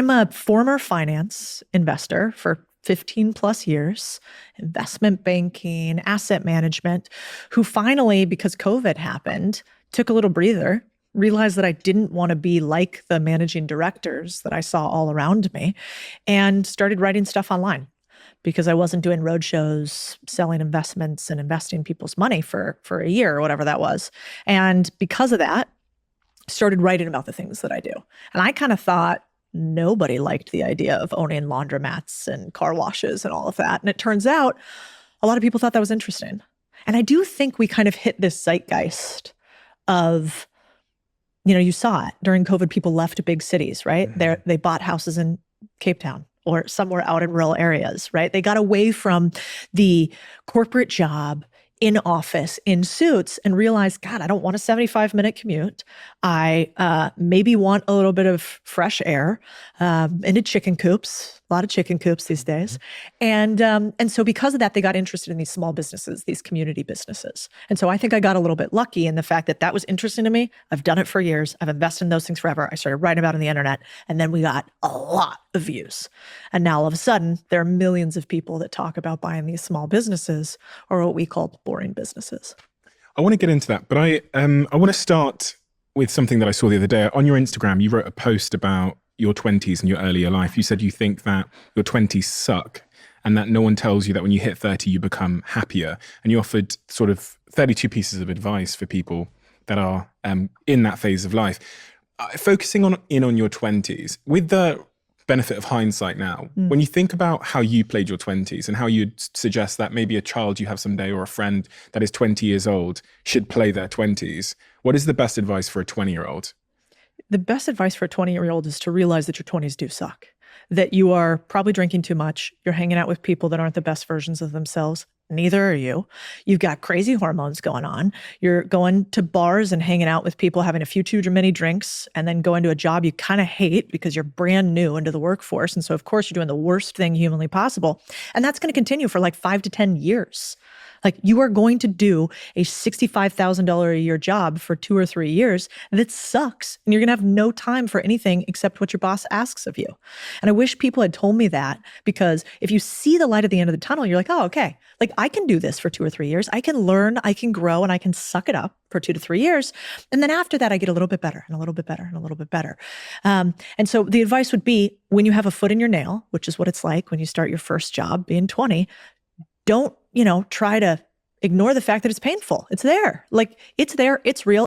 I'm a former finance investor for 15 plus years, investment banking, asset management, who finally, because COVID happened, took a little breather, realized that I didn't want to be like the managing directors that I saw all around me, and started writing stuff online because I wasn't doing roadshows, selling investments and investing people's money for a year or whatever that was. And because of that, started writing about the things that I do. And I kind of thought nobody liked the idea of owning laundromats and car washes and all of that. And it turns out a lot of people thought that was interesting. And I do think we kind of hit this zeitgeist of, you saw it during COVID, people left big cities, right? They bought houses in Cape Town or somewhere out in rural areas, right? They got away from the corporate job in office in suits and realized, God, I don't want a 75-minute commute. I maybe want a little bit of fresh air, into chicken coops, a lot of chicken coops these days. And so because of that, they got interested in these small businesses, these community businesses. And so I think I got a little bit lucky in the fact that that was interesting to me. I've done it for years. I've invested in those things forever. I started writing about it on the internet, and then we got a lot of views. And now all of a sudden, there are millions of people that talk about buying these small businesses, or what we call boring businesses. I want to get into that, but I want to start with something that I saw the other day. On your Instagram, you wrote a post about your 20s and your earlier life. You said you think that your 20s suck and that no one tells you that when you hit 30, you become happier. And you offered sort of 32 pieces of advice for people that are in that phase of life. Focusing on your 20s, with the benefit of hindsight now, when you think about how you played your 20s and how you'd suggest that maybe a child you have someday or a friend that is 20 years old should play their 20s, what is the best advice for a 20-year-old? The best advice for a 20-year-old is to realize that your 20s do suck, that you are probably drinking too much. You're hanging out with people that aren't the best versions of themselves. Neither are you. You've got crazy hormones going on. You're going to bars and hanging out with people, having a few too many drinks, and then going to a job you kind of hate because you're brand new into the workforce. And so, of course, you're doing the worst thing humanly possible. And that's going to continue for like 5 to 10 years. Like, you are going to do a $65,000 a year job for 2 or 3 years that sucks. And you're going to have no time for anything except what your boss asks of you. And I wish people had told me that, because if you see the light at the end of the tunnel, you're like, oh, okay, like I can do this for 2 or 3 years. I can learn, I can grow, and I can suck it up for 2 to 3 years. And then after that, I get a little bit better and a little bit better and a little bit better. And so the advice would be, when you have a foot in your nail, which is what it's like when you start your first job being 20, don't, try to ignore the fact that it's painful. It's there. Like, it's there. It's real.